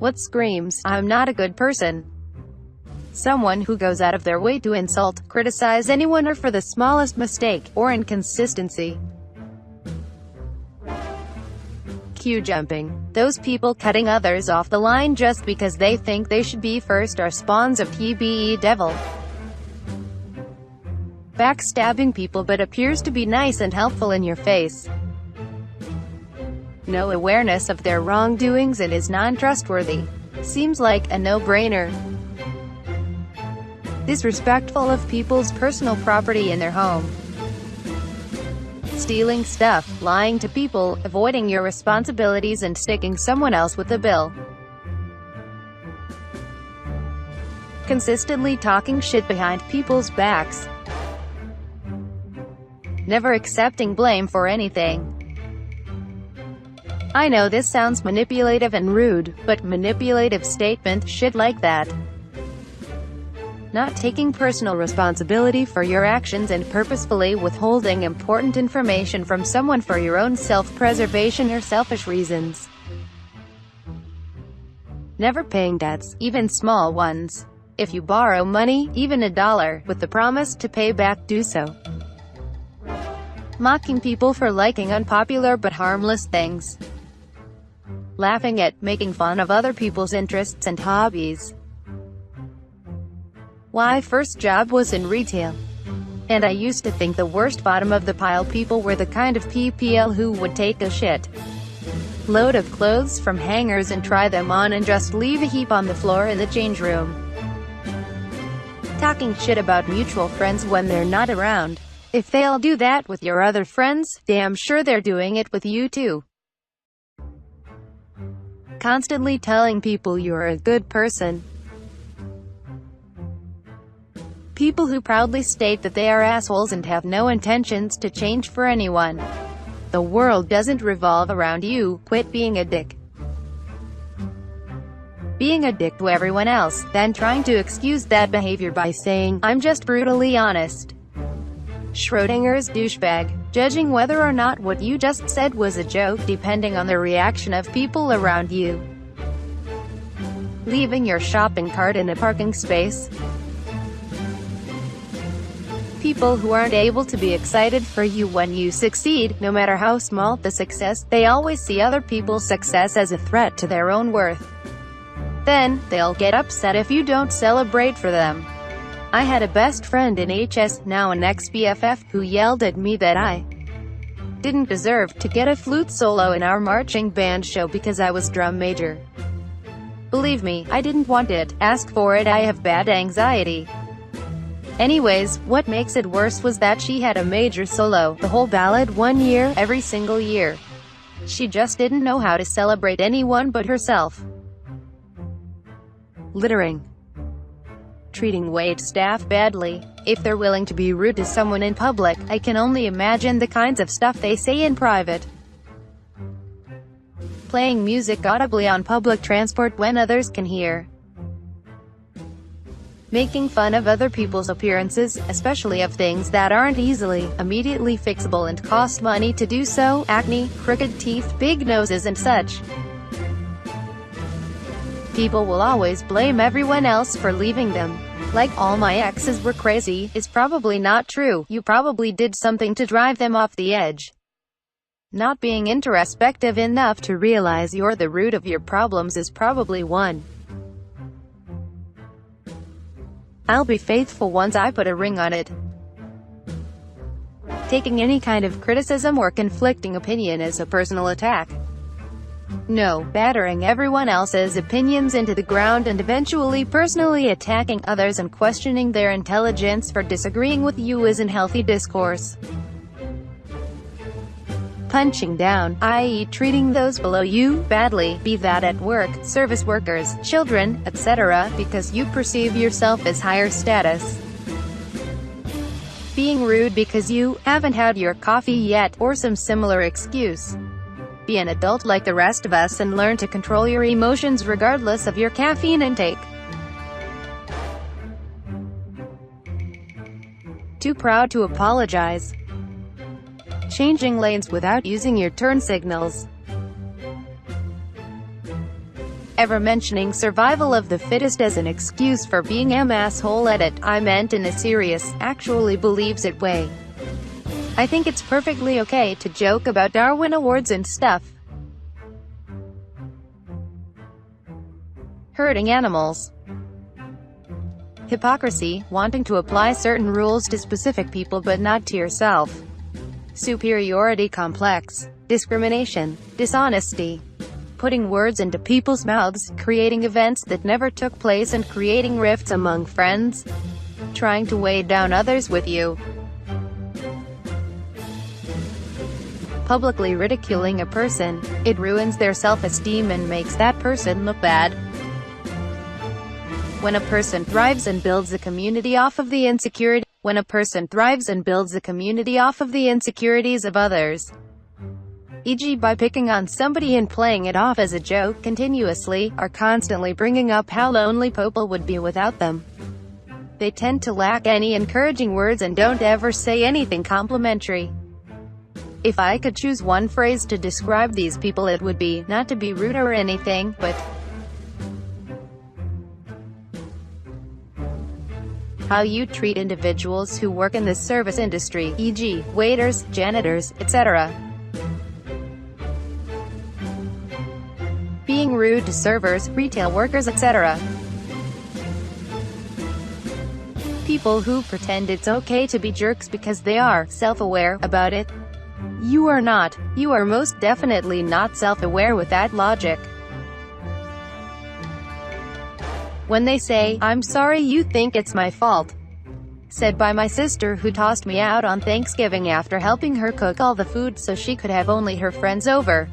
what screams, "I'm not a good person." Someone who goes out of their way to insult, criticize anyone or for the smallest mistake, or inconsistency. Queue jumping. Those people cutting others off the line just because they think they should be first are spawns of TBE devil. Backstabbing people but appears to be nice and helpful in your face. No awareness of their wrongdoings and is non-trustworthy. Seems like a no-brainer. Disrespectful of people's personal property in their home. Stealing stuff, lying to people, avoiding your responsibilities and sticking someone else with the bill. Consistently talking shit behind people's backs. Never accepting blame for anything. I know this sounds manipulative and rude, but manipulative statement shit like that. Not taking personal responsibility for your actions and purposefully withholding important information from someone for your own self-preservation or selfish reasons. Never paying debts, even small ones. If you borrow money, even $1, with the promise to pay back, do so. Mocking people for liking unpopular but harmless things. Laughing at, making fun of other people's interests and hobbies. My first job was in retail. And I used to think the worst bottom of the pile people were the kind of PPL who would take a shit load of clothes from hangers and try them on and just leave a heap on the floor in the change room. Talking shit about mutual friends when they're not around. If they'll do that with your other friends, damn sure they're doing it with you too. Constantly telling people you're a good person. People who proudly state that they are assholes and have no intentions to change for anyone. The world doesn't revolve around you, quit being a dick. Being a dick to everyone else, then trying to excuse that behavior by saying, "I'm just brutally honest." Schrodinger's douchebag. Judging whether or not what you just said was a joke depending on the reaction of people around you. Leaving your shopping cart in a parking space. People who aren't able to be excited for you when you succeed, no matter how small the success, they always see other people's success as a threat to their own worth. Then, they'll get upset if you don't celebrate for them. I had a best friend in HS, now an ex-BFF, who yelled at me that I didn't deserve to get a flute solo in our marching band show because I was drum major. Believe me, I didn't want it, ask for it, I have bad anxiety. Anyways, what makes it worse was that she had a major solo, the whole ballad 1 year, every single year. She just didn't know how to celebrate anyone but herself. Littering. Treating wait staff badly. If they're willing to be rude to someone in public, I can only imagine the kinds of stuff they say in private. Playing music audibly on public transport when others can hear. Making fun of other people's appearances, especially of things that aren't easily, immediately fixable and cost money to do so, acne, crooked teeth, big noses and such. People will always blame everyone else for leaving them. Like all my exes were crazy, is probably not true, you probably did something to drive them off the edge. Not being introspective enough to realize you're the root of your problems is probably one. I'll be faithful once I put a ring on it. Taking any kind of criticism or conflicting opinion as a personal attack. No, battering everyone else's opinions into the ground and eventually personally attacking others and questioning their intelligence for disagreeing with you isn't healthy discourse. Punching down, i.e. treating those below you badly, be that at work, service workers, children, etc., because you perceive yourself as higher status. Being rude because you haven't had your coffee yet, or some similar excuse. Be an adult like the rest of us and learn to control your emotions regardless of your caffeine intake. Too proud to apologize. Changing lanes without using your turn signals. ever mentioning survival of the fittest as an excuse for being an asshole at it. I meant in a serious, actually believes it way. I think it's perfectly okay to joke about Darwin Awards and stuff. Hurting animals. Hypocrisy, wanting to apply certain rules to specific people but not to yourself. Superiority complex. Discrimination. Dishonesty. Putting words into people's mouths, creating events that never took place and creating rifts among friends. Trying to weigh down others with you. Publicly ridiculing a person. It ruins their self-esteem and makes that person look bad. When a person thrives and builds a community off of the insecurity, when a person thrives and builds a community off of the insecurities of others, e.g. by picking on somebody and playing it off as a joke continuously, or constantly bringing up how lonely people would be without them. They tend to lack any encouraging words and don't ever say anything complimentary. If I could choose one phrase to describe these people, it would be, not to be rude or anything, but how you treat individuals who work in the service industry, e.g., waiters, janitors, etc. Being rude to servers, retail workers, etc. People who pretend it's okay to be jerks because they are self-aware about it. You are not. You are most definitely not self-aware with that logic. When they say, "I'm sorry you think it's my fault," said by my sister who tossed me out on Thanksgiving after helping her cook all the food so she could have only her friends over.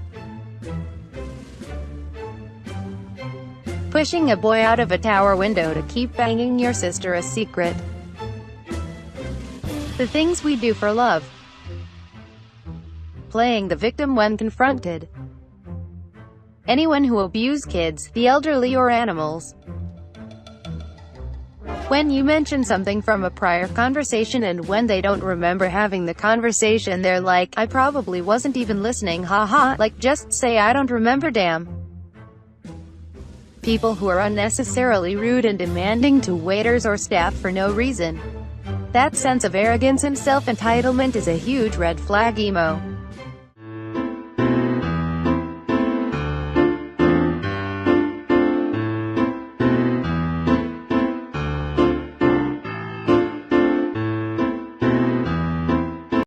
Pushing a boy out of a tower window to keep banging your sister a secret. The things we do for love. Playing the victim when confronted. Anyone who abuse kids, the elderly or animals. When you mention something from a prior conversation and when they don't remember having the conversation they're like, "I probably wasn't even listening, haha," like just say "I don't remember, damn." People who are unnecessarily rude and demanding to waiters or staff for no reason. That sense of arrogance and self-entitlement is a huge red flag emo.